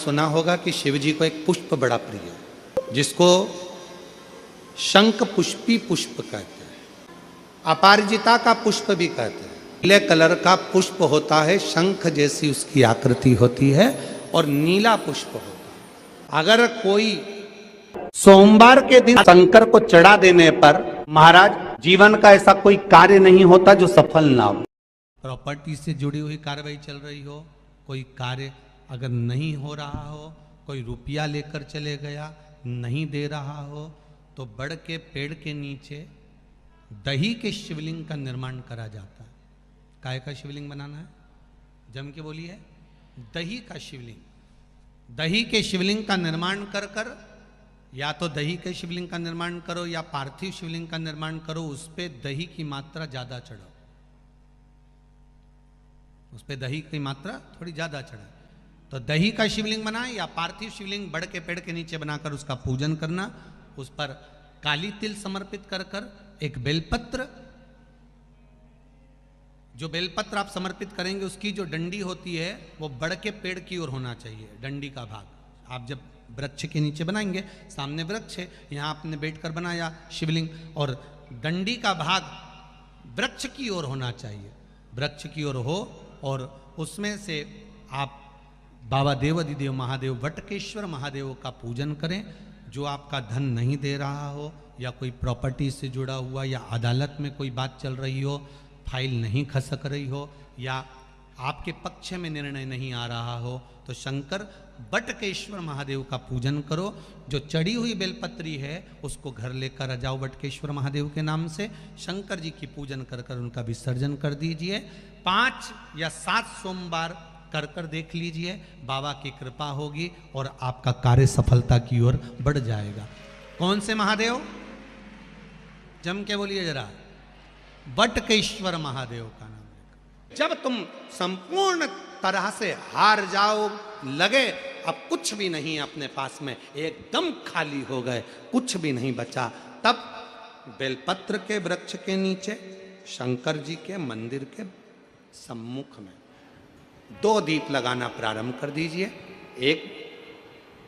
सुना होगा कि शिव जी को एक पुष्प बड़ा प्रिय है, जिसको शंख पुष्पी पुष्प कहते हैं, अपराजिता का पुष्प भी कहते हैं। नीले कलर का पुष्प होता है, शंख जैसी उसकी आकृति होती है और नीला पुष्प होता है। अगर कोई सोमवार के दिन शंकर को चढ़ा देने पर महाराज जीवन का ऐसा कोई कार्य नहीं होता जो सफल ना हो। प्रॉपर्टी से जुड़ी हुई कार्रवाई चल रही हो, कोई कार्य अगर नहीं हो रहा हो, कोई रुपया लेकर चले गया नहीं दे रहा हो, तो बड़ के पेड़ के नीचे दही के शिवलिंग का निर्माण करा जाता है। काय का शिवलिंग बनाना है? जम के बोलिए, दही का शिवलिंग। दही के शिवलिंग का निर्माण कर कर, या तो दही के शिवलिंग का निर्माण करो या पार्थिव शिवलिंग का निर्माण करो, उस पे दही की मात्रा ज्यादा चढ़ाओ, उस पे दही की मात्रा थोड़ी ज्यादा चढ़ाओ। तो दही का शिवलिंग बनाए या पार्थिव शिवलिंग बड़ के पेड़ के नीचे बनाकर उसका पूजन करना, उस पर काली तिल समर्पित कर कर एक बेलपत्र, जो बेलपत्र आप समर्पित करेंगे उसकी जो डंडी होती है वो बड़ के पेड़ की ओर होना चाहिए। डंडी का भाग आप जब वृक्ष के नीचे बनाएंगे, सामने वृक्ष है, यहाँ आपने बैठकर बनाया शिवलिंग, और डंडी का भाग वृक्ष की ओर होना चाहिए, वृक्ष की ओर हो, और उसमें से आप बाबा देवाधिदेव महादेव वटकेश्वर महादेव का पूजन करें। जो आपका धन नहीं दे रहा हो, या कोई प्रॉपर्टी से जुड़ा हुआ, या अदालत में कोई बात चल रही हो, फाइल नहीं खसक रही हो, या आपके पक्ष में निर्णय नहीं आ रहा हो, तो शंकर वटकेश्वर महादेव का पूजन करो। जो चढ़ी हुई बेलपत्री है उसको घर लेकर आ जाओ वटकेश्वर महादेव के नाम से, शंकर जी की पूजन कर कर उनका विसर्जन कर दीजिए। 5 या 7 सोमवार कर कर देख लीजिए, बाबा की कृपा होगी और आपका कार्य सफलता की ओर बढ़ जाएगा। कौन से महादेव? जम के बोलिए जरा, वटकेश्वर महादेव का नाम। जब तुम संपूर्ण तरह से हार जाओ, लगे अब कुछ भी नहीं अपने पास में, एकदम खाली हो गए, कुछ भी नहीं बचा, तब बेलपत्र के वृक्ष के नीचे शंकर जी के मंदिर के सम्मुख में 2 दीप लगाना प्रारंभ कर दीजिए। एक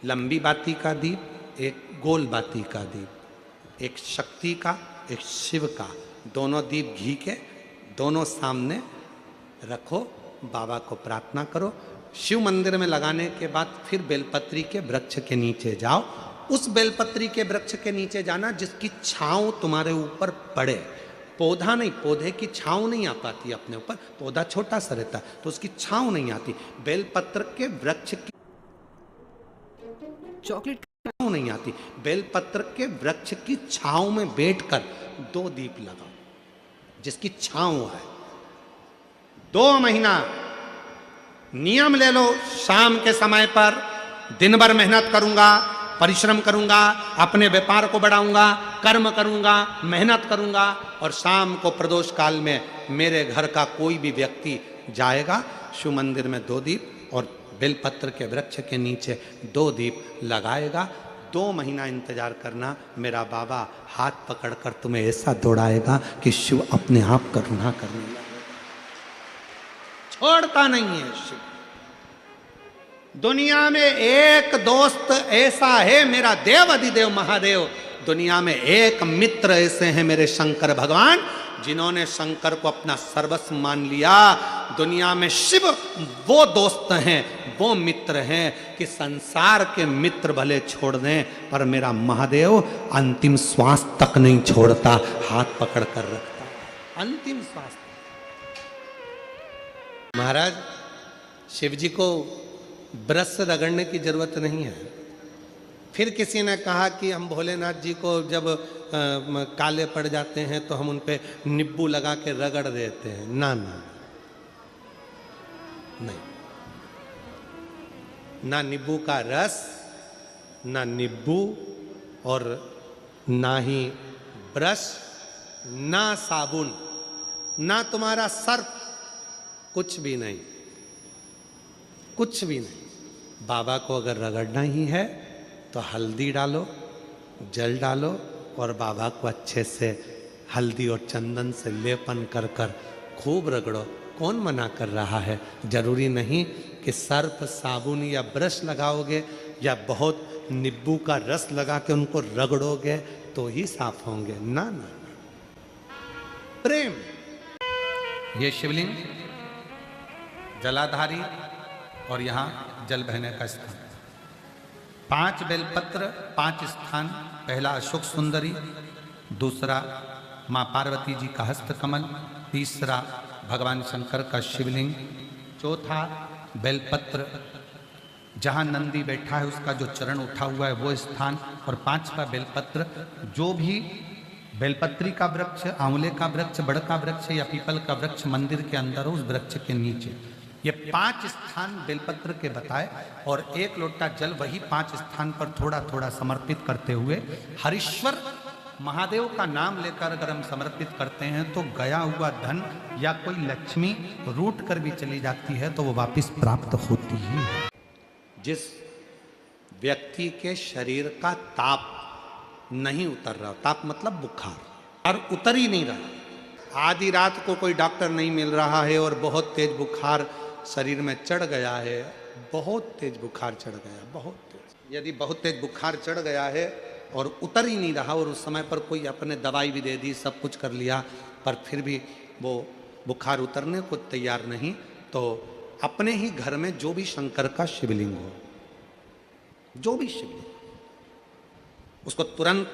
लंबी बाती का दीप, एक गोल बाती का दीप, एक शक्ति का, एक शिव का, दोनों दीप घी के दोनों सामने रखो, बाबा को प्रार्थना करो। शिव मंदिर में लगाने के बाद फिर बेलपत्री के वृक्ष के नीचे जाओ। उस बेलपत्री के वृक्ष के नीचे जाना जिसकी छांव तुम्हारे ऊपर पड़े, पौधा नहीं, पौधे की छांव नहीं आ पाती अपने ऊपर, पौधा छोटा सा रहता तो उसकी छांव नहीं आती। बेलपत्र के वृक्ष की चॉकलेट छांव नहीं आती, बेलपत्र के वृक्ष की छांव में बैठकर 2 दीप लगाओ जिसकी छांव है। 2 महीना नियम ले लो, शाम के समय पर दिन भर मेहनत करूंगा, परिश्रम करूंगा, अपने व्यापार को बढ़ाऊंगा, कर्म करूंगा, मेहनत करूंगा, और शाम को प्रदोष काल में मेरे घर का कोई भी व्यक्ति जाएगा, शिव मंदिर में 2 दीप और बेलपत्र के वृक्ष के नीचे 2 दीप लगाएगा। 2 महीना इंतजार करना, मेरा बाबा हाथ पकड़कर तुम्हें ऐसा दौड़ाएगा कि शिव अपने आप करुणा करने लगेगा। छोड़ता नहीं है शिव। दुनिया में एक दोस्त ऐसा है मेरा देवाधिदेव महादेव, दुनिया में एक मित्र ऐसे हैं मेरे शंकर भगवान, जिन्होंने शंकर को अपना सर्वस्व मान लिया। दुनिया में शिव वो दोस्त हैं, वो मित्र हैं कि संसार के मित्र भले छोड़ दें, पर मेरा महादेव अंतिम श्वास तक नहीं छोड़ता, हाथ पकड़ कर रखता, अंतिम श्वास। महाराज शिव जी को ब्रश रगड़ने की जरूरत नहीं है। फिर किसी ने कहा कि हम भोलेनाथ जी को जब काले पड़ जाते हैं तो हम उन पे नींबू लगा के रगड़ देते हैं। ना ना नहीं, ना नींबू का रस, ना नींबू, और ना ही ब्रश, ना साबुन, ना तुम्हारा सर्फ, कुछ भी नहीं, कुछ भी नहीं। बाबा को अगर रगड़ना ही है तो हल्दी डालो, जल डालो, और बाबा को अच्छे से हल्दी और चंदन से लेपन कर कर खूब रगड़ो। कौन मना कर रहा है? जरूरी नहीं कि कि सर्फ साबुन या ब्रश लगाओगे या बहुत नींबू का रस लगा के उनको रगड़ोगे तो ही साफ होंगे। ना ना, प्रेम। ये शिवलिंग जलाधारी और यहां जल बहने का स्थान। 5 बेलपत्र, 5 स्थान। पहला अशोक सुंदरी, दूसरा मां पार्वती जी का हस्तकमल, तीसरा भगवान शंकर का शिवलिंग, चौथा बेलपत्र जहां नंदी बैठा है उसका जो चरण उठा हुआ है वो स्थान, और 5वां बेलपत्र जो भी बेलपत्री का वृक्ष, आंवले का वृक्ष, बड़ का वृक्ष या पीपल का वृक्ष मंदिर के अंदर हो, उस वृक्ष के नीचे। ये 5 स्थान बेलपत्र के बताए और 1 लोटा जल वही 5 स्थान पर थोड़ा थोड़ा समर्पित करते हुए हरीश्वर महादेव का नाम लेकर अगर हम समर्पित करते हैं तो गया हुआ धन या कोई लक्ष्मी रूट कर भी चली जाती है तो वो वापस प्राप्त होती ही है। जिस व्यक्ति के शरीर का ताप नहीं उतर रहा, ताप मतलब बुखार, और उतर ही नहीं रहा, आधी रात को कोई डॉक्टर नहीं मिल रहा है और बहुत तेज बुखार शरीर में चढ़ गया है, बहुत तेज बुखार चढ़ गया, बहुत तेज। यदि बहुत तेज बुखार चढ़ गया है और उतर ही नहीं रहा और उस समय पर कोई अपने दवाई भी दे दी, सब कुछ कर लिया, पर फिर भी वो बुखार उतरने को तैयार नहीं, तो अपने ही घर में जो भी शंकर का शिवलिंग हो, जो भी शिवलिंग, उसको तुरंत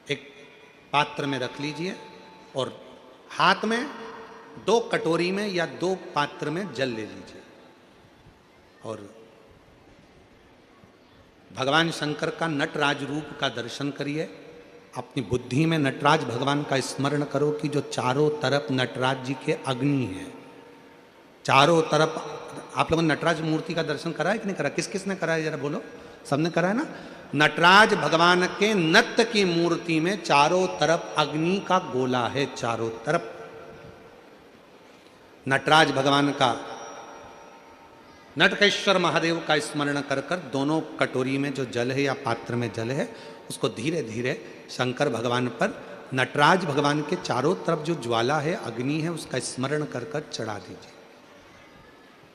एक पात्र में रख लीजिए और हाथ में 2 कटोरी में या 2 पात्र में जल ले लीजिए और भगवान शंकर का नटराज रूप का दर्शन करिए। अपनी बुद्धि में नटराज भगवान का स्मरण करो कि जो चारों तरफ नटराज जी के अग्नि है, चारों तरफ। आप लोगों ने नटराज मूर्ति का दर्शन करा है कि नहीं करा? किस किस ने करा है जरा बोलो? सबने करा है ना? नटराज भगवान के नत्य की मूर्ति में चारों तरफ अग्नि का गोला है, चारों तरफ। नटराज भगवान का, नटकेश्वर महादेव का स्मरण कर कर दोनों कटोरी में जो जल है या पात्र में जल है उसको धीरे धीरे शंकर भगवान पर, नटराज भगवान के चारों तरफ जो ज्वाला है, अग्नि है, उसका स्मरण कर कर चढ़ा दीजिए।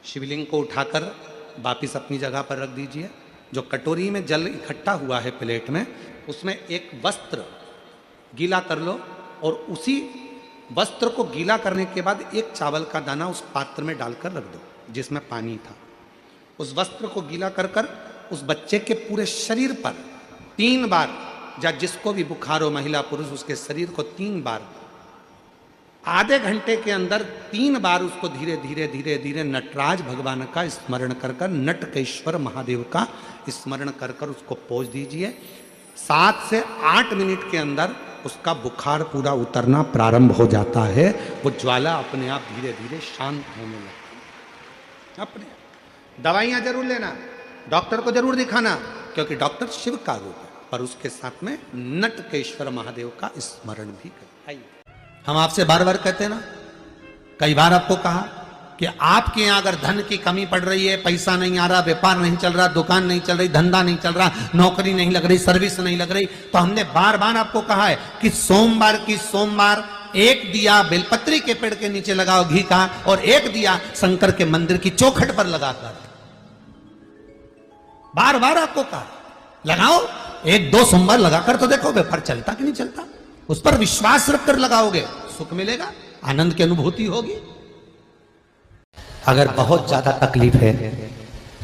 शिवलिंग को उठाकर वापिस अपनी जगह पर रख दीजिए। जो कटोरी में जल इकट्ठा हुआ है प्लेट में, उसमें एक वस्त्र गीला कर लो और उसी वस्त्र को गीला करने के बाद एक चावल का दाना उस पात्र में डालकर रख दो जिसमें पानी था। उस वस्त्र को गीला कर कर उस बच्चे के पूरे शरीर पर 3 बार, या जिसको भी बुखार हो, महिला पुरुष, उसके शरीर को 3 बार, आधे घंटे के अंदर 3 बार उसको धीरे धीरे धीरे धीरे नटराज भगवान का स्मरण कर कर, नटकेश्वर महादेव का स्मरण कर कर उसको पोंछ दीजिए। 7 से 8 मिनट के अंदर उसका बुखार पूरा उतरना प्रारंभ हो जाता है। वो ज्वाला अपने आप धीरे धीरे शांत होने लगती है। अपने दवाइयां जरूर लेना, डॉक्टर को जरूर दिखाना, क्योंकि डॉक्टर शिव का रूप है, पर उसके साथ में नटकेश्वर महादेव का स्मरण भी करें। हम आपसे बार बार कहते हैं ना, कई बार आपको कहा कि आपके यहाँ अगर धन की कमी पड़ रही है, पैसा नहीं आ रहा, व्यापार नहीं चल रहा, दुकान नहीं चल रही, धंधा नहीं चल रहा, नौकरी नहीं लग रही, सर्विस नहीं लग रही, तो हमने बार बार आपको कहा है कि सोमवार की सोमवार 1 दिया बेलपत्री के पेड़ के नीचे लगाओ घी का, और 1 दिया शंकर के मंदिर की चौखट पर लगाकर। बार बार आपको कहा लगाओ, 1-2 सोमवार लगाकर तो देखो व्यापार चलता कि नहीं चलता। उस पर विश्वास रखकर लगाओगे, सुख मिलेगा, आनंद की अनुभूति होगी। अगर बहुत ज्यादा तकलीफ है,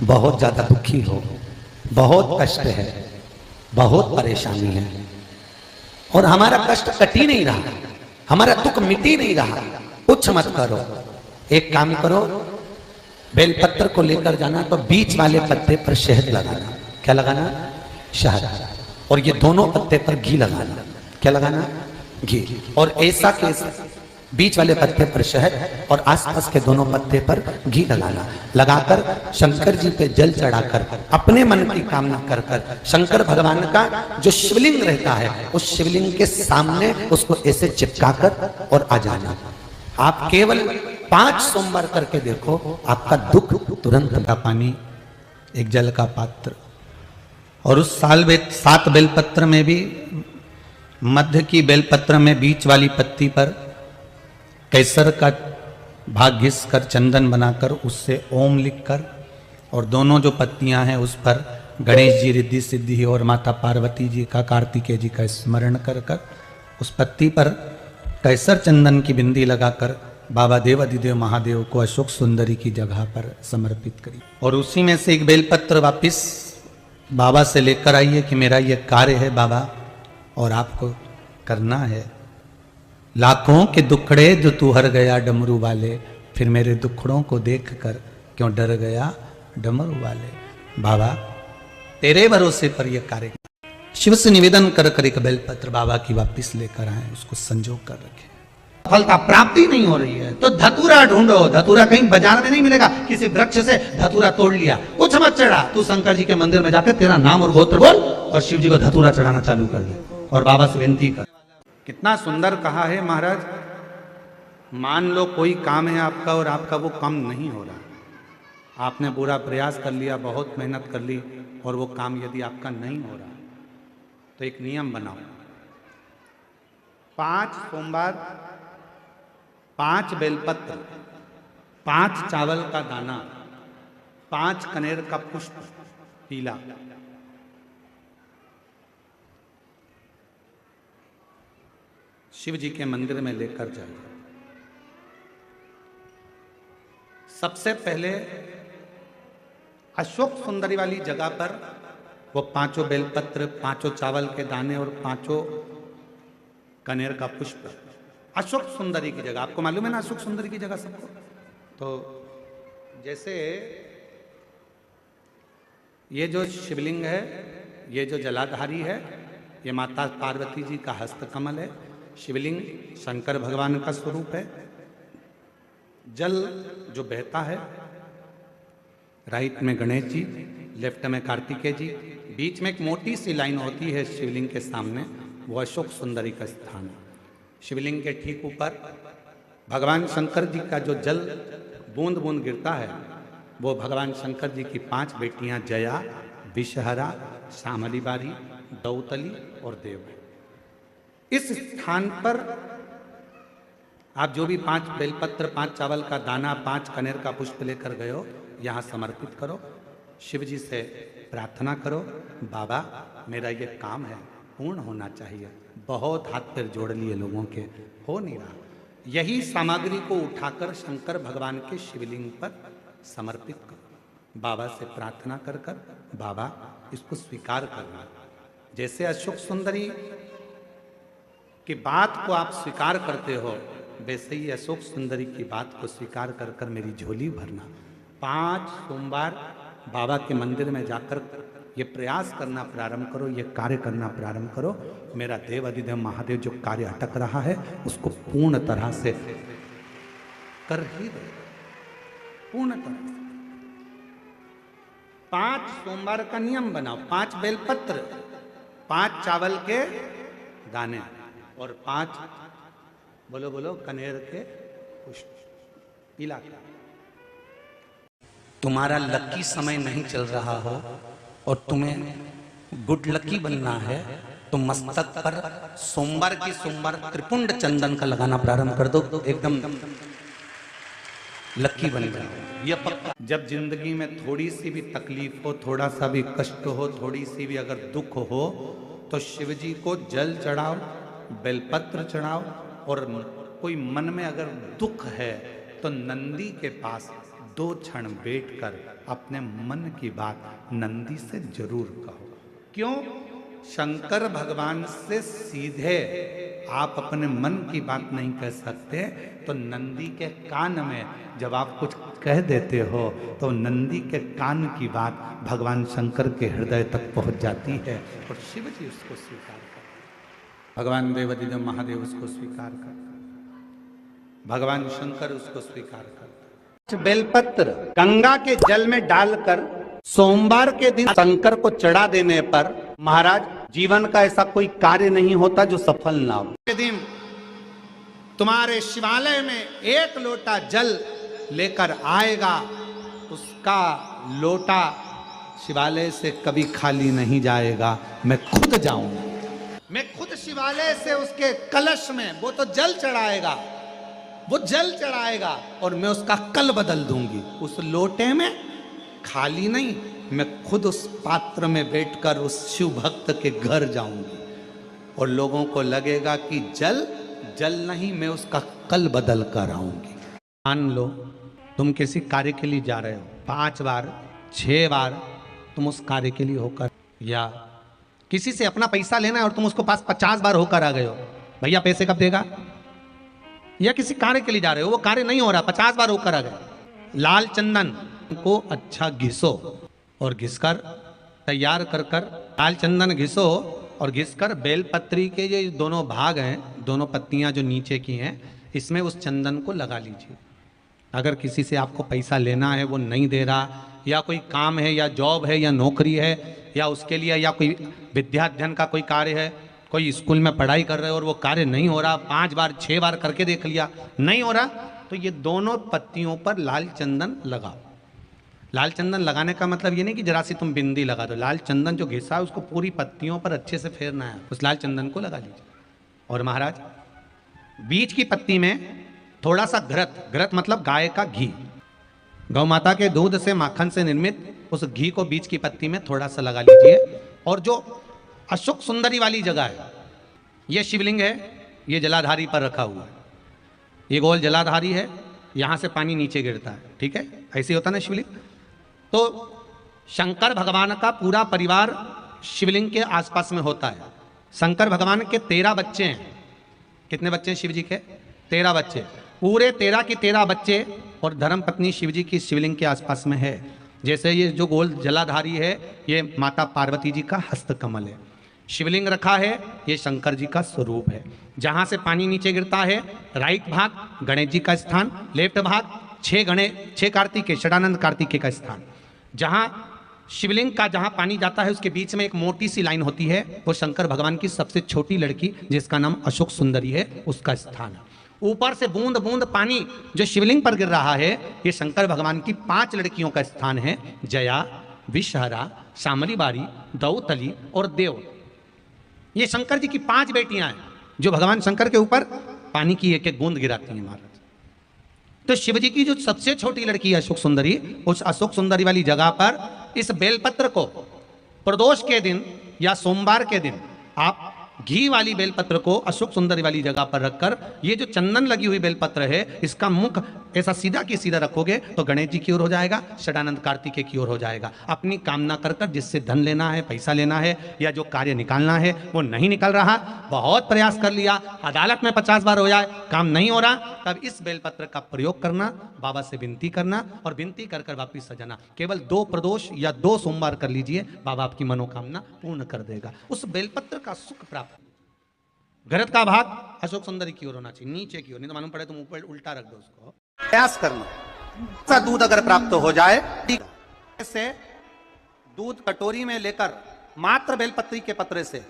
बहुत ज्यादा दुखी हो, बहुत कष्ट है, बहुत परेशानी है, और हमारा कष्ट कट ही नहीं रहा, हमारा दुख मिट ही नहीं रहा, कुछ मत करो। एक काम करो, बेलपत्र को लेकर जाना तो बीच वाले पत्ते पर शहद लगाना। क्या लगाना? शहद। और ये दोनों पत्ते पर घी लगाना। क्या लगाना? घी। और ऐसा के बीच वाले पत्ते पर शहद और आसपास के दोनों पत्ते पर घी लगाना। लगाकर शंकर जी पे जल चढ़ाकर अपने मन की कामना कर कर शंकर भगवान का जो शिवलिंग रहता है उस शिवलिंग के सामने उसको ऐसे चिपका कर और आ जाना। आप केवल 5 सोमवार करके देखो, आपका दुख तुरंत का पानी, एक जल का पात्र, और उस 7 बेलपत्र में भी मध्य की बेलपत्र में बीच वाली पत्ती पर केसर का भाग घिस कर चंदन बनाकर उससे ओम लिखकर और दोनों जो पत्तियां हैं उस पर गणेश जी, रिद्धि सिद्धि और माता पार्वती जी का, कार्तिकेय जी का स्मरण कर कर उस पत्ती पर कैसर चंदन की बिंदी लगाकर बाबा देवाधिदेव महादेव को अशोक सुंदरी की जगह पर समर्पित करी। और उसी में से एक बेलपत्र वापिस बाबा से लेकर आइए कि मेरा ये कार्य है बाबा और आपको करना है। लाखों के दुखड़े जो तू हर गया डमरू वाले, फिर मेरे दुखड़ों को देख कर क्यों डर गया डमरू वाले। बाबा तेरे भरोसे पर यह कार्य शिव से निवेदन कर कर एक बेलपत्र बाबा की वापिस लेकर आए, उसको संजो कर रखे। फलता प्राप्ति नहीं हो रही है तो धतूरा ढूंढो। धतूरा कहीं बाजार में नहीं मिलेगा, किसी वृक्ष से धतूरा तोड़ लिया, कुछ मत चढ़ा, तू शंकर जी के मंदिर में जाकर तेरा नाम और गोत्र बोल और शिव जी को धतूरा चढ़ाना चालू कर दे और बाबा से विनती कर। कितना सुंदर कहा है महाराज। मान लो कोई काम है आपका और आपका वो काम नहीं हो रहा, आपने पूरा प्रयास कर लिया, बहुत मेहनत कर ली और वो काम यदि आपका नहीं हो रहा तो एक नियम बनाओ। 5 सोमवार, 5 बेलपत्र, 5 चावल का दाना, 5 कनेर का पुष्प पीला, शिव जी के मंदिर में लेकर जाए। सबसे पहले अशोक सुंदरी वाली जगह पर वो 5 बेलपत्र, 5 चावल के दाने और 5 कनेर का पुष्प अशोक सुंदरी की जगह, आपको मालूम है ना अशोक सुंदरी की जगह सबको। तो जैसे ये जो शिवलिंग है, ये जो जलाधारी है, ये माता पार्वती जी का हस्तकमल है। शिवलिंग शंकर भगवान का स्वरूप है। जल जो बहता है, राइट में गणेश जी, लेफ्ट में कार्तिकेय जी, बीच में एक मोटी सी लाइन होती है शिवलिंग के सामने, वो अशोक सुंदरी का स्थान है। शिवलिंग के ठीक ऊपर भगवान शंकर जी का जो जल बूंद बूंद गिरता है, वो भगवान शंकर जी की 5 बेटियां जया, विषहरा, श्यामली बारी, दौतली और देव। इस स्थान पर आप जो भी 5 बेलपत्र, 5 चावल का दाना, 5 कनेर का पुष्प लेकर गए हो, यहाँ समर्पित करो। शिव जी से प्रार्थना करो, बाबा मेरा ये काम है पूर्ण होना चाहिए। बहुत हाथ पैर जोड़ लिए लोगों के, हो नहीं रहा। यही सामग्री को उठाकर शंकर भगवान के शिवलिंग पर समर्पित करो। बाबा से प्रार्थना कर कर बाबा इसको स्वीकार करना। जैसे अशोक सुंदरी की बात को आप स्वीकार करते हो, वैसे ही अशोक सुंदरी की बात को स्वीकार कर कर मेरी झोली भरना। 5 सोमवार बाबा के मंदिर में जाकर ये प्रयास करना प्रारंभ करो, ये कार्य करना प्रारंभ करो। मेरा देव अधिदेव महादेव जो कार्य अटक रहा है उसको पूर्ण तरह से कर ही दो, पूर्ण तरह से। 5 सोमवार का नियम बनाओ, 5 बेलपत्र, 5 चावल के दाने और 5 बोलो बोलो कनेर के पुष्प पीला। तुम्हारा लकी समय नहीं चल रहा हो और तुम्हें गुड लकी बनना है तो मस्तक पर सोमवार की सोमवार त्रिपुंड चंदन का लगाना प्रारंभ कर दो, एकदम लकी बन जाओ, ये पक्का। जब जिंदगी में थोड़ी सी भी तकलीफ हो, थोड़ा सा भी कष्ट हो, थोड़ी सी भी अगर दुख हो तो शिव जी को जल चढ़ाओ, बेलपत्र चढ़ाओ। और कोई मन में अगर दुख है तो नंदी के पास 2 क्षण बैठकर अपने मन की बात नंदी से जरूर कहो। क्यों? शंकर भगवान से सीधे आप अपने मन की बात नहीं कह सकते, तो नंदी के कान में जब आप कुछ कह देते हो तो नंदी के कान की बात भगवान शंकर के हृदय तक पहुंच जाती है और शिव जी उसको स्वीकार करते, भगवान देवाधिदेव महादेव उसको स्वीकार करते, भगवान शंकर उसको स्वीकार करते। बेलपत्र गंगा के जल में डालकर सोमवार के दिन शंकर को चढ़ा देने पर महाराज जीवन का ऐसा कोई कार्य नहीं होता जो सफल ना हो। के दिन तुम्हारे शिवालय में 1 लोटा जल लेकर आएगा, उसका लोटा शिवालय से कभी खाली नहीं जाएगा। मैं खुद जाऊंगा, मैं खुद शिवालय से उसके कलश में वो तो जल चढ़ाएगा वो जल चढ़ाएगा और मैं उसका कल बदल दूंगी। उस लोटे में खाली नहीं, मैं खुद उस पात्र में बैठकर उस शिव भक्त के घर जाऊंगी और लोगों को लगेगा कि जल जल नहीं, मैं उसका कल बदल कर आऊंगी। मान लो तुम किसी कार्य के लिए जा रहे हो, 5 बार 6 बार तुम उस कार्य के लिए होकर, या किसी से अपना पैसा लेना है और तुम उसको पास 50 बार होकर आ गए हो, भैया पैसे कब देगा? या किसी कार्य के लिए जा रहे हो, वो कार्य नहीं हो रहा, 50 बार होकर आ गए। लाल चंदन को अच्छा घिसो और घिसकर तैयार कर कर, लाल चंदन घिसो और घिसकर बेलपत्री के ये दोनों भाग हैं, दोनों पत्तियां जो नीचे की हैं, इसमें उस चंदन को लगा लीजिए। अगर किसी से आपको पैसा लेना है, वो नहीं दे रहा, या कोई काम है या जॉब है या नौकरी है या उसके लिए, या कोई विद्याध्ययन का कोई कार्य है, कोई स्कूल में पढ़ाई कर रहे हो और वो कार्य नहीं हो रहा, 5 बार 6 बार करके देख लिया नहीं हो रहा, तो ये दोनों पत्तियों पर लाल चंदन लगाओ। लाल चंदन लगाने का मतलब ये नहीं कि जरा सी तुम बिंदी लगा दो, लाल चंदन जो घिसा है उसको पूरी पत्तियों पर अच्छे से फेरना है, उस लाल चंदन को लगा लीजिए। और महाराज बीच की पत्ती में थोड़ा सा घृत, घृत मतलब गाय का घी, गौ माता के दूध से माखन से निर्मित उस घी को बीच की पत्ती में थोड़ा सा लगा लीजिए। और जो अशोक सुंदरी वाली जगह है, ये शिवलिंग है, ये जलाधारी पर रखा हुआ है, ये गोल जलाधारी है, यहाँ से पानी नीचे गिरता है, ठीक है, ऐसे होता ना शिवलिंग। तो शंकर भगवान का पूरा परिवार शिवलिंग के आसपास में होता है। शंकर भगवान के 13 बच्चे हैं। कितने बच्चे हैं शिव जी के? 13 बच्चे, पूरे 13 की 13 बच्चे और धर्मपत्नी शिव जी की शिवलिंग के आसपास में है। जैसे ये जो गोल जलाधारी है, ये माता पार्वती जी का हस्त कमल है। शिवलिंग रखा है, ये शंकर जी का स्वरूप है। जहाँ से पानी नीचे गिरता है, राइट भाग गणेश जी का स्थान, लेफ्ट भाग 6 कार्तिकेय, षडानंद कार्तिकेय का स्थान। जहाँ शिवलिंग का जहाँ पानी जाता है उसके बीच में एक मोटी सी लाइन होती है, वो शंकर भगवान की सबसे छोटी लड़की जिसका नाम अशोक सुंदरी है, उसका स्थान है। ऊपर से बूंद बूंद पानी जो शिवलिंग पर गिर रहा है, ये शंकर भगवान की 5 लड़कियों का स्थान है, जया, विषहरा, शामली बारी, दौतली और देव। ये शंकर जी की 5 बेटियां हैं जो भगवान शंकर के ऊपर पानी की एक एक बूंद गिराती हैं महाराज। तो शिव जी की जो सबसे छोटी लड़की है अशोक सुंदरी, उस अशोक सुंदरी वाली जगह पर इस बेलपत्र को प्रदोष के दिन या सोमवार के दिन आप घी वाली बेलपत्र को अशोक सुंदरी वाली जगह पर रखकर, ये जो चंदन लगी हुई बेलपत्र है, इसका मुख ऐसा सीधा की सीधा रखोगे तो गणेश जी की ओर हो जाएगा, षडानंद कार्तिकेय की ओर हो जाएगा। अपनी कामना कर कर, जिससे धन लेना है, पैसा लेना है या जो कार्य निकालना है वो नहीं निकल रहा, बहुत प्रयास कर लिया, अदालत में 50 बार हो जाए, काम नहीं हो रहा, तब इस बेलपत्र का प्रयोग करना, बाबा से विनती करना और विनती कर कर वापिस सजाना। केवल 2 प्रदोष या 2 सोमवार कर लीजिए, बाबा आपकी मनोकामना पूर्ण कर देगा। उस बेलपत्र का सुख प्राप्त। घृत का भाग अशोक सुंदरी की ओर होना चाहिए, नीचे की ओर, नहीं तो मालूम पड़े तुम ऊपर उल्टा रख दो उसको। प्रयास करना, ऐसा दूध अगर प्राप्त हो जाए, से दूध कटोरी में लेकर मात्र बेलपत्री के पत्रे से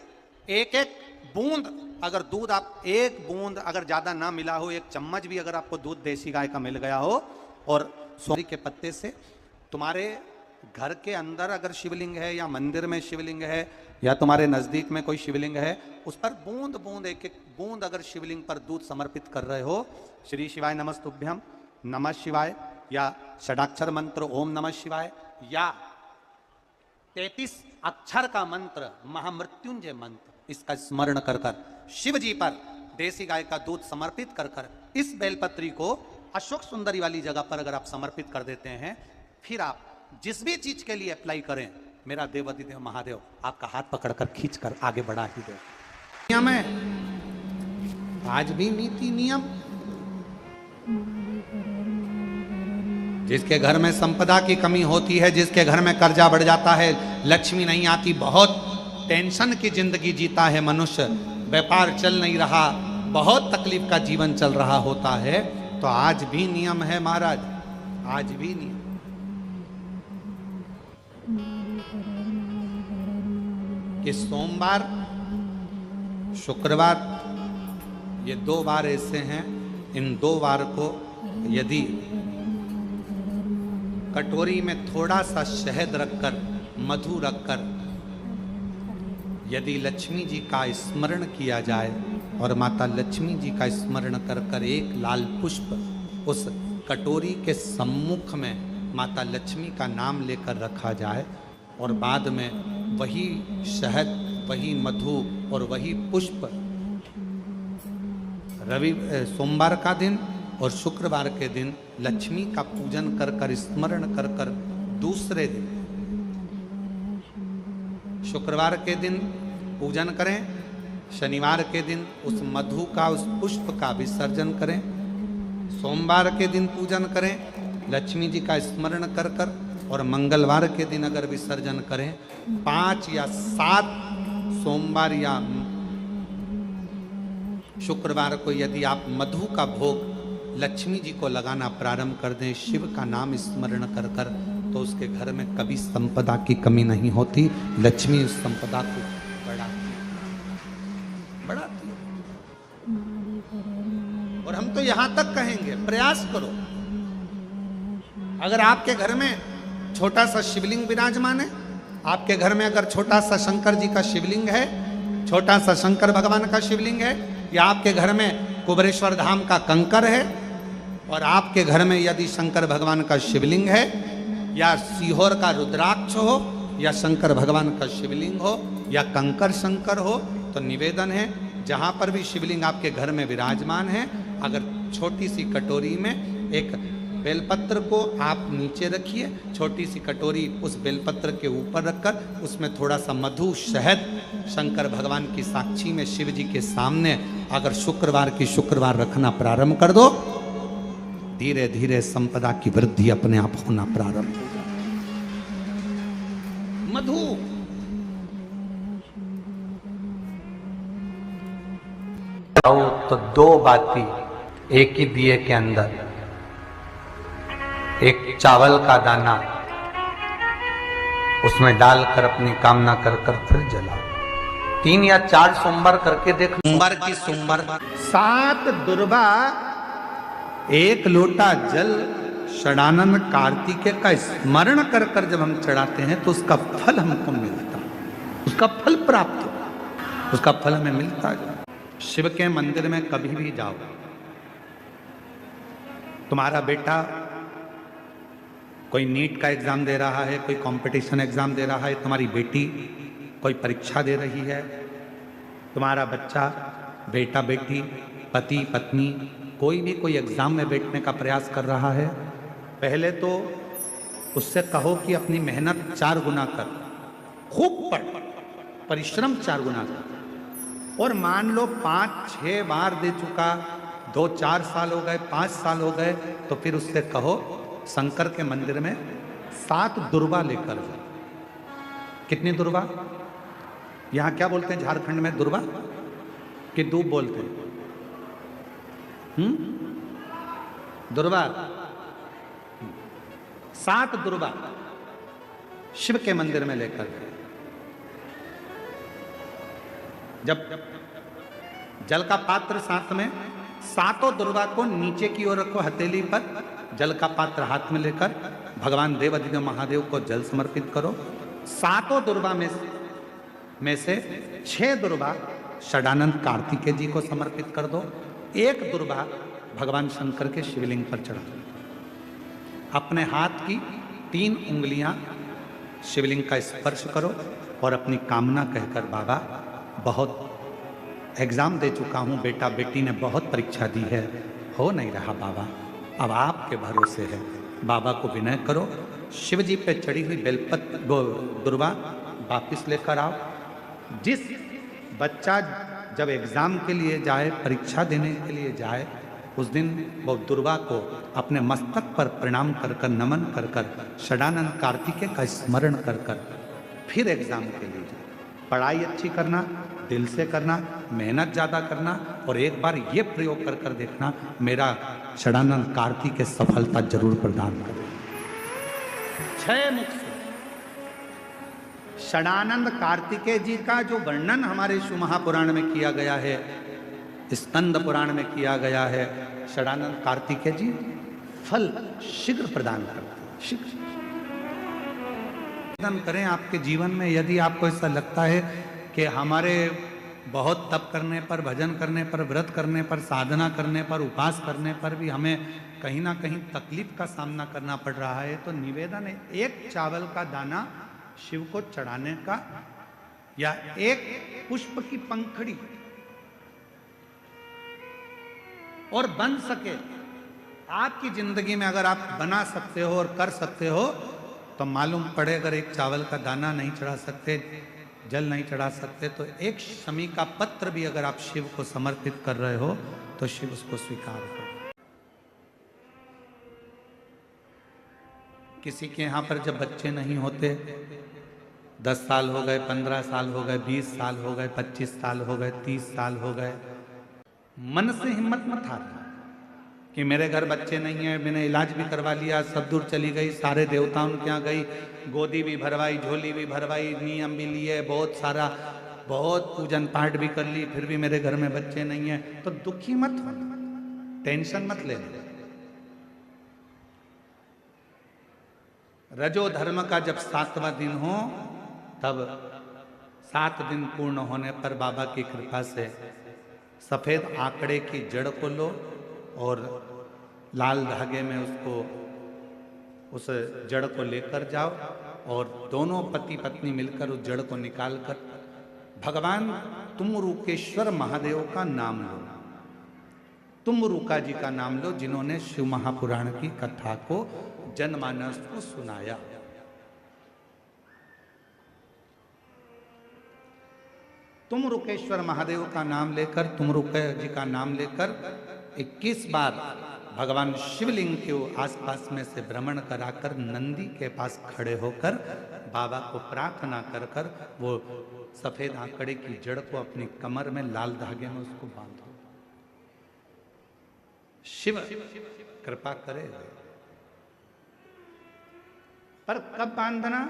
एक एक बूंद, अगर दूध आप 1 बूंद अगर ज्यादा ना मिला हो, 1 चम्मच भी अगर आपको दूध देसी गाय का मिल गया हो, और सोरी के पत्ते से तुम्हारे घर के अंदर अगर शिवलिंग है या मंदिर में शिवलिंग है या तुम्हारे नजदीक में कोई शिवलिंग है, उस पर बूंद बूंद एक एक बूंद अगर शिवलिंग पर दूध समर्पित कर रहे हो, श्री शिवाय नमस्तुभ्यम, नमः शिवाय, या षडाक्षर मंत्र ओम नमः शिवाय, या 33 अक्षर का मंत्र महामृत्युंजय मंत्र, इसका स्मरण कर कर शिव जी पर देसी गाय का दूध समर्पित कर कर इस बेलपत्री को अशोक सुंदरी वाली जगह पर अगर आप समर्पित कर देते हैं, फिर आप जिस भी चीज के लिए अप्लाई करें, मेरा देवाधिदेव महादेव आपका हाथ पकड़कर खींचकर आगे बढ़ा ही दे। नियम है, आज भी नीति नियम। जिसके घर में संपदा की कमी होती है, जिसके घर में कर्जा बढ़ जाता है, लक्ष्मी नहीं आती, बहुत टेंशन की जिंदगी जीता है मनुष्य, व्यापार चल नहीं रहा, बहुत तकलीफ का जीवन चल रहा होता है, तो आज भी नियम है महाराज, आज भी नियम। कि सोमवार, शुक्रवार, ये 2 बार ऐसे हैं, इन 2 बार को यदि कटोरी में थोड़ा सा शहद रखकर, मधु रखकर, यदि लक्ष्मी जी का स्मरण किया जाए और माता लक्ष्मी जी का स्मरण कर कर एक लाल पुष्प उस कटोरी के सम्मुख में माता लक्ष्मी का नाम लेकर रखा जाए और बाद में वही शहद, वही मधु और वही पुष्प सोमवार का दिन और शुक्रवार के दिन लक्ष्मी का पूजन कर कर, स्मरण कर कर, दूसरे दिन शुक्रवार के दिन पूजन करें, शनिवार के दिन उस मधु का, उस पुष्प का विसर्जन करें, सोमवार के दिन पूजन करें लक्ष्मी जी का स्मरण कर कर, और मंगलवार के दिन अगर विसर्जन करें, 5 या 7 सोमवार या शुक्रवार को यदि आप मधु का भोग लक्ष्मी जी को लगाना प्रारंभ कर दें, शिव का नाम स्मरण कर कर, तो उसके घर में कभी संपदा की कमी नहीं होती। लक्ष्मी उस संपदा को बढ़ाती है। और हम तो यहां तक कहेंगे, प्रयास करो, अगर आपके घर में छोटा सा शिवलिंग विराजमान है, आपके घर में अगर छोटा सा शंकर जी का शिवलिंग है, छोटा सा शंकर भगवान का शिवलिंग है, या आपके घर में कुबेरेश्वर धाम का कंकर है, और आपके घर में यदि शंकर भगवान का शिवलिंग है, या सीहोर का रुद्राक्ष हो, या शंकर भगवान का शिवलिंग हो, या कंकर शंकर हो, तो निवेदन है जहां पर भी शिवलिंग आपके घर में विराजमान है, अगर छोटी सी कटोरी में एक बेलपत्र को आप नीचे रखिए, छोटी सी कटोरी उस बेलपत्र के ऊपर रखकर उसमें थोड़ा सा मधु, शहद, शंकर भगवान की साक्षी में शिव जी के सामने अगर शुक्रवार की शुक्रवार रखना प्रारंभ कर दो, धीरे धीरे संपदा की वृद्धि अपने आप होना प्रारंभ हो जाए। मधु तो 2 बाती एक ही दिए के अंदर, एक चावल का दाना उसमें डालकर अपनी कामना कर कर फिर जलाओ। 3 या 4 सोमवार करके देख, सोमवार की सोमवार 7 दुर्वा 1 लोटा जल षडानन कार्तिकेय का स्मरण कर कर जब हम चढ़ाते हैं तो उसका फल हमको मिलता, उसका फल प्राप्त हो, उसका फल हमें मिलता है। शिव के मंदिर में कभी भी जाओ, तुम्हारा बेटा कोई नीट का एग्जाम दे रहा है, कोई कंपटीशन एग्जाम दे रहा है, तुम्हारी बेटी कोई परीक्षा दे रही है, तुम्हारा बच्चा, बेटा बेटी, पति पत्नी कोई भी कोई एग्जाम में बैठने का प्रयास कर रहा है, पहले तो उससे कहो कि अपनी मेहनत 4 गुना कर, खूब पढ़, परिश्रम 4 गुना कर, और मान लो 5-6 बार दे चुका, 2-4 साल हो गए, 5 साल हो गए, तो फिर उससे कहो शंकर के मंदिर में 7 दुर्वा लेकर जाओ। कितनी दुर्वा? यहां क्या बोलते हैं झारखंड में? दुर्वा कि दूब बोलते हैं? दुर्वा, 7 दुर्वा शिव के मंदिर में लेकर गए। जब जल का पात्र साथ में, 7 दुर्वा को नीचे की ओर रखो, हथेली पर जल का पात्र हाथ में लेकर भगवान देवाधिदेव महादेव को जल समर्पित करो। 7 दुर्वा में से 6 दुर्वा षडानंद कार्तिकेय जी को समर्पित कर दो, 1 दुर्वा भगवान शंकर के शिवलिंग पर चढ़ा दो। अपने हाथ की 3 उंगलियां शिवलिंग का स्पर्श करो और अपनी कामना कहकर, बाबा बहुत एग्जाम दे चुका हूं, बेटा बेटी ने बहुत परीक्षा दी है, हो नहीं रहा बाबा, अब आपके भरोसे है, बाबा को विनय करो, शिव जी पे चढ़ी हुई बेलपत्र दुर्वा वापिस लेकर आओ। जिस बच्चा जब एग्जाम के लिए जाए, परीक्षा देने के लिए जाए, उस दिन वो दुर्वा को अपने मस्तक पर प्रणाम कर कर, नमन कर कर, षडानंद कार्तिकेय का स्मरण कर कर फिर एग्जाम के लिए जाए। पढ़ाई अच्छी करना, दिल से करना, मेहनत ज़्यादा करना, और एक बार ये प्रयोग कर कर देखना, मेरा षडानंद कार्तिकेय सफलता जरूर प्रदान करे। 6 मुख से षडानंद कार्तिकेय जी का जो वर्णन हमारे शिव महापुराण में किया गया है, स्कंद पुराण में किया गया है, षडानंद कार्तिकेय जी फल शीघ्र प्रदान करते हैं, शीघ्र करें आपके जीवन में। यदि आपको ऐसा लगता है कि हमारे बहुत तप करने पर, भजन करने पर, व्रत करने पर, साधना करने पर, उपास करने पर भी हमें कहीं ना कहीं तकलीफ का सामना करना पड़ रहा है, तो निवेदन है एक चावल का दाना शिव को चढ़ाने का, या एक पुष्प की पंखड़ी, और बन सके आपकी जिंदगी में अगर आप बना सकते हो और कर सकते हो, तो मालूम पड़े अगर एक चावल का दाना नहीं चढ़ा सकते, जल नहीं चढ़ा सकते, तो एक शमी का पत्र भी अगर आप शिव को समर्पित कर रहे हो तो शिव उसको स्वीकार करो। किसी के यहां पर जब बच्चे नहीं होते, 10 साल हो गए, 15 साल हो गए, 20 साल हो गए, 25 साल हो गए, 30 साल हो गए, मन से हिम्मत मत हारना कि मेरे घर बच्चे नहीं है, मैंने इलाज भी करवा लिया, सब दूर चली गई, सारे देवताओं के यहाँ गई, गोदी भी भरवाई, झोली भी भरवाई, नियम भी लिए, बहुत सारा, बहुत पूजन पाठ भी कर ली, फिर भी मेरे घर में बच्चे नहीं है, तो दुखी मत हो, टेंशन मत ले। रजो धर्म का जब 7वां दिन हो, तब 7 दिन पूर्ण होने पर बाबा की कृपा से सफेद आंकड़े की जड़ को लो और लाल धागे में उसको, उस जड़ को लेकर जाओ, और दोनों पति पत्नी मिलकर उस जड़ को निकालकर भगवान तुमरुकेश्वर महादेव का नाम लो। तुमरुका जी का नाम लो, जिन्होंने शिव महापुराण की कथा को जनमानस को सुनाया। तुमरुकेश्वर महादेव का नाम लेकर, तुमरुका जी का नाम लेकर 21 बार भगवान शिवलिंग के आसपास में से भ्रमण कराकर नंदी के पास खड़े होकर बाबा को प्रार्थना कर कर वो सफेद आंकड़े की जड़ को अपनी कमर में लाल धागे में उसको बांधो। शिव कृपा करे। पर कब बांधना?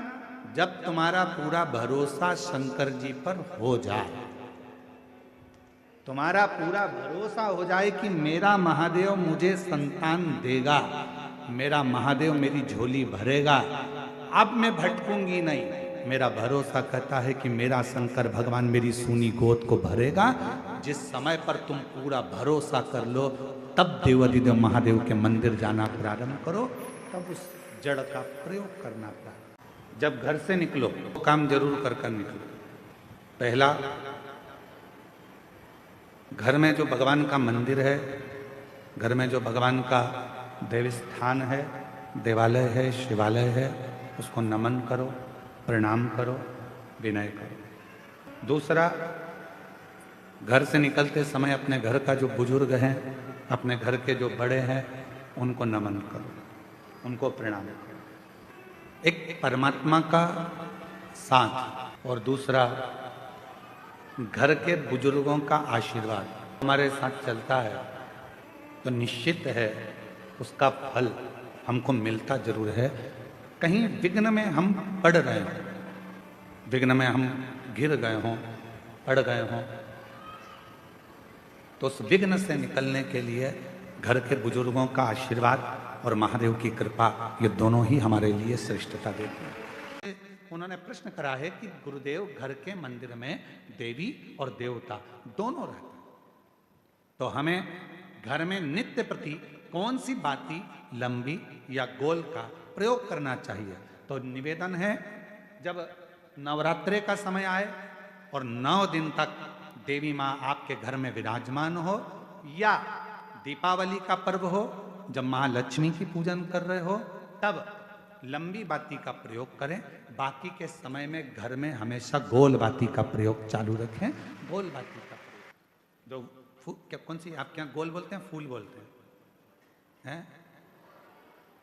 जब तुम्हारा पूरा भरोसा शंकर जी पर हो जाए, तुम्हारा पूरा भरोसा हो जाए कि मेरा महादेव मुझे संतान देगा, मेरा महादेव मेरी झोली भरेगा, अब मैं भटकूंगी नहीं, मेरा भरोसा कहता है कि मेरा शंकर भगवान मेरी सूनी गोद को भरेगा। जिस समय पर तुम पूरा भरोसा कर लो, तब देवाधिदेव महादेव के मंदिर जाना प्रारंभ करो, तब उस जड़ का प्रयोग करना प्रारंभ। जब घर से निकलो तो काम जरूर कर निकलो। पहला, घर में जो भगवान का मंदिर है, घर में जो भगवान का देव स्थान है, देवालय है, शिवालय है, उसको नमन करो, प्रणाम करो, विनय करो। दूसरा, घर से निकलते समय अपने घर का जो बुजुर्ग हैं, अपने घर के जो बड़े हैं, उनको नमन करो, उनको प्रणाम करो। एक परमात्मा का साथ और दूसरा घर के बुजुर्गों का आशीर्वाद हमारे साथ चलता है तो निश्चित है उसका फल हमको मिलता जरूर है। कहीं विघ्न में हम पड़ रहे हों, विघ्न में हम गिर गए हों, पड़ गए हों, तो उस विघ्न से निकलने के लिए घर के बुजुर्गों का आशीर्वाद और महादेव की कृपा, ये दोनों ही हमारे लिए श्रेष्ठता देते हैं। उन्होंने प्रश्न करा है कि गुरुदेव, घर के मंदिर में देवी और देवता दोनों रहते हैं, तो हमें घर में नित्य प्रति कौन सी बाती, लंबी या गोल का प्रयोग करना चाहिए? तो निवेदन है, जब नवरात्रे का समय आए और 9 दिन तक देवी माँ आपके घर में विराजमान हो, या दीपावली का पर्व हो जब महालक्ष्मी की पूजन कर रहे हो, तब लंबी बाती का प्रयोग करें। बाकी के समय में घर में हमेशा गोल बाती का प्रयोग चालू रखें। गोल बाती का प्रयोग, जो क्या, कौन सी आपके यहाँ गोल बोलते हैं, फूल बोलते हैं,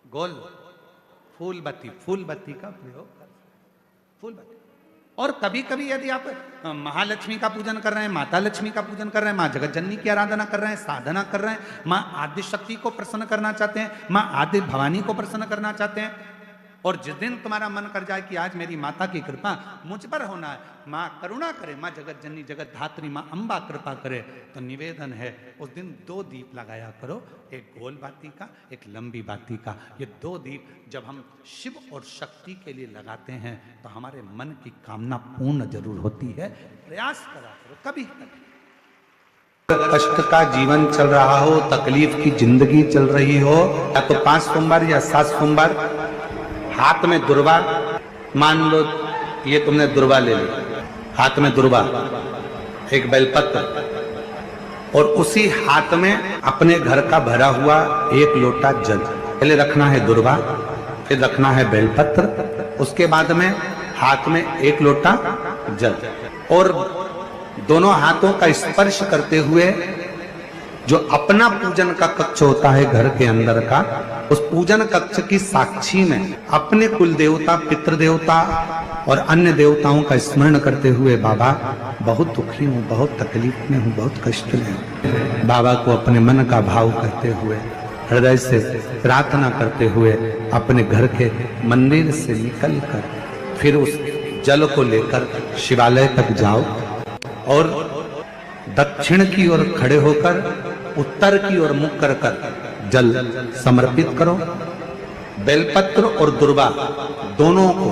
गोल फूल बत्ती, फूल बत्ती का प्रयोग करें, फूल बत्ती। और कभी कभी यदि आप महालक्ष्मी का पूजन कर रहे हैं, माता लक्ष्मी का पूजन कर रहे हैं, माँ जगत जननी की आराधना कर रहे हैं, साधना कर रहे हैं, माँ आदि शक्ति को प्रसन्न करना चाहते हैं, माँ आदि भवानी को प्रसन्न करना चाहते हैं, और जिस दिन तुम्हारा मन कर जाए कि आज मेरी माता की कृपा मुझ पर होना है, माँ करुणा करे, माँ जगत जननी जगत धात्री, माँ अम्बा कृपा करे, तो निवेदन है उस दिन 2 दीप लगाया करो, एक गोल बाती का, एक लंबी बाती का। ये 2 दीप जब हम शिव और शक्ति के लिए लगाते हैं तो हमारे मन की कामना पूर्ण जरूर होती है। प्रयास करा करो कभी कभी। कष्ट का जीवन चल रहा हो, तकलीफ की जिंदगी चल रही हो, या तो 5 सोमवार या 7 सोमवार हाथ में दुर्वा, मान लो ये तुमने दुर्वा ले ली, हाथ में दुर्वा, एक बेलपत्र, और उसी हाथ में अपने घर का भरा हुआ 1 लोटा जल। पहले रखना है दुर्वा, फिर रखना है बेलपत्र, उसके बाद में हाथ में 1 लोटा जल, और दोनों हाथों का स्पर्श करते हुए जो अपना पूजन का कक्ष होता है घर के अंदर का, उस पूजन कक्ष की साक्षी में अपने कुल देवता, पितृ देवता और अन्य देवताओं का स्मरण करते हुए, बाबा बहुत दुखी हूँ, बहुत तकलीफ में हूँ, बहुत कष्ट में हूँ, बाबा को अपने मन का भाव करते हुए, हृदय से प्रार्थना करते हुए अपने घर के मंदिर से निकल कर फिर उस जल को लेकर शिवालय तक जाओ और दक्षिण की ओर खड़े होकर उत्तर की ओर मुख कर जल समर्पित करो। बेलपत्र और दुर्वा दोनों को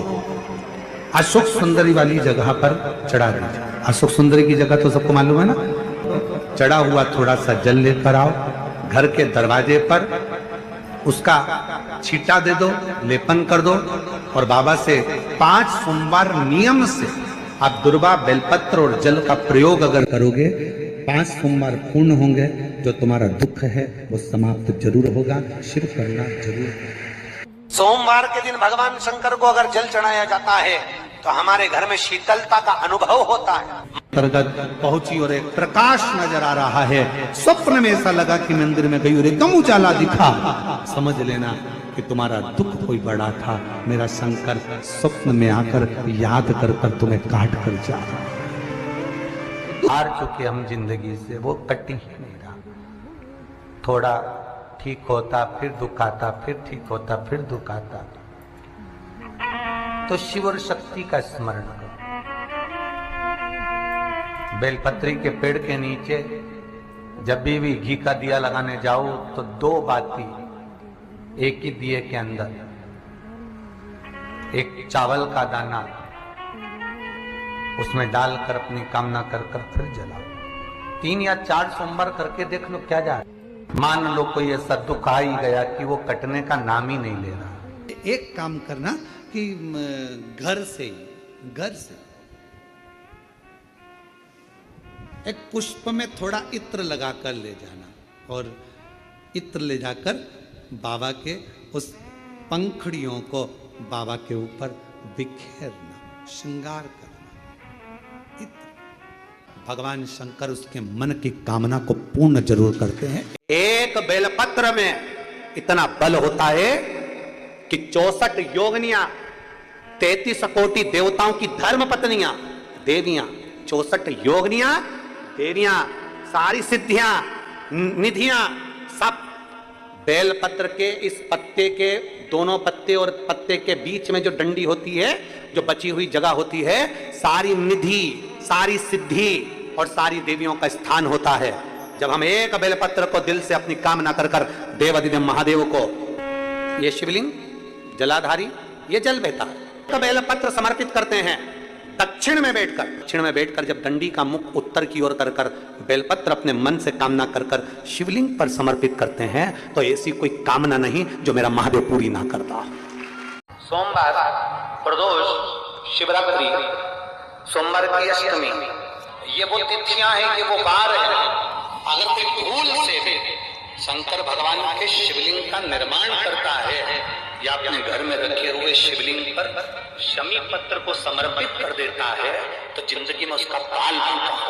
अशोक सुंदरी वाली जगह पर चढ़ा दीजिए। अशोक सुंदरी की जगह तो सबको मालूम है ना। चढ़ा हुआ थोड़ा सा जल लेकर आओ, घर के दरवाजे पर उसका छींटा दे दो, लेपन कर दो, और बाबा से 5 सोमवार नियम से आप दुर्वा, बेलपत्र और जल का प्रयोग अगर करोगे, 5 सोमवार पूर्ण होंगे, जो तुम्हारा दुख है वो समाप्त जरूर होगा। शिव करना जरूर। सोमवार के दिन भगवान शंकर को अगर जल चढ़ाया जाता है तो हमारे घर में शीतलता का अनुभव होता है। अंतर्गत पहुंची और एक प्रकाश नजर आ रहा है। स्वप्न में ऐसा लगा कि मंदिर में गई और एकदम उजाला दिखा। समझ लेना कि तुम्हारा दुख कोई बड़ा था। मेरा शंकर स्वप्न में आकर याद कर कर तुम्हें काट कर जा रहा। हार चुके हम जिंदगी से, वो कटी ही नहीं रहा। थोड़ा ठीक होता फिर दुख आता, फिर ठीक होता फिर दुख आता। तो शिव और शक्ति का स्मरण करो। बेलपत्री के पेड़ के नीचे जब भी घी का दिया लगाने जाओ तो 2 बाती एक ही दिए के अंदर, एक चावल का दाना उसमें डालकर अपनी कामना कर कर फिर जलाओ। 3 या 4 सोमवार करके देख लो क्या जा। मान लो कोई ऐसा दुख आ ही गया कि वो कटने का नाम ही नहीं ले रहा। एक काम करना कि घर से एक पुष्प में थोड़ा इत्र लगाकर ले जाना, और इत्र ले जाकर बाबा के उस पंखड़ियों को बाबा के ऊपर बिखेरना, श्रृंगार करना। इत्र भगवान शंकर उसके मन की कामना को पूर्ण जरूर करते हैं। एक बेलपत्र में इतना बल होता है कि 64 योगिनियां, 33 कोटि देवताओं की धर्म पत्नियां, देवियां, 64 योगिनियां, देवियां, सारी सिद्धियां, निधियां, सब बेलपत्र के इस पत्ते के दोनों पत्ते और पत्ते के बीच में जो डंडी होती है, जो बची हुई जगह होती है, सारी निधि, सारी सिद्धि और सारी देवियों का स्थान होता है। जब हम एक बेलपत्र को दिल से अपनी कामना कर कर देवाधिदेव महादेव को, ये शिवलिंग जलाधारी, ये जल बहता है, बेलपत्र समर्पित करते हैं दक्षिण में बैठकर जब डंडी का मुख उत्तर की ओर कर कर बेलपत्र अपने मन से कामना कर कर शिवलिंग पर समर्पित करते हैं, तो ऐसी कोई कामना नहीं जो मेरा महादेव पूरी ना करता। सोमवार, प्रदोष, शिवरात्रि, सोमवार की अष्टमी, ये वो तिथियां हैं, ये वो वार है। अगर कोई भूल से भी शंकर भगवान के शिवलिंग का निर्माण करता है या अपने घर में रखे हुए शिवलिंग पर शमी पत्र को समर्पित कर देता है, तो जिंदगी में उसका बाल बनता है।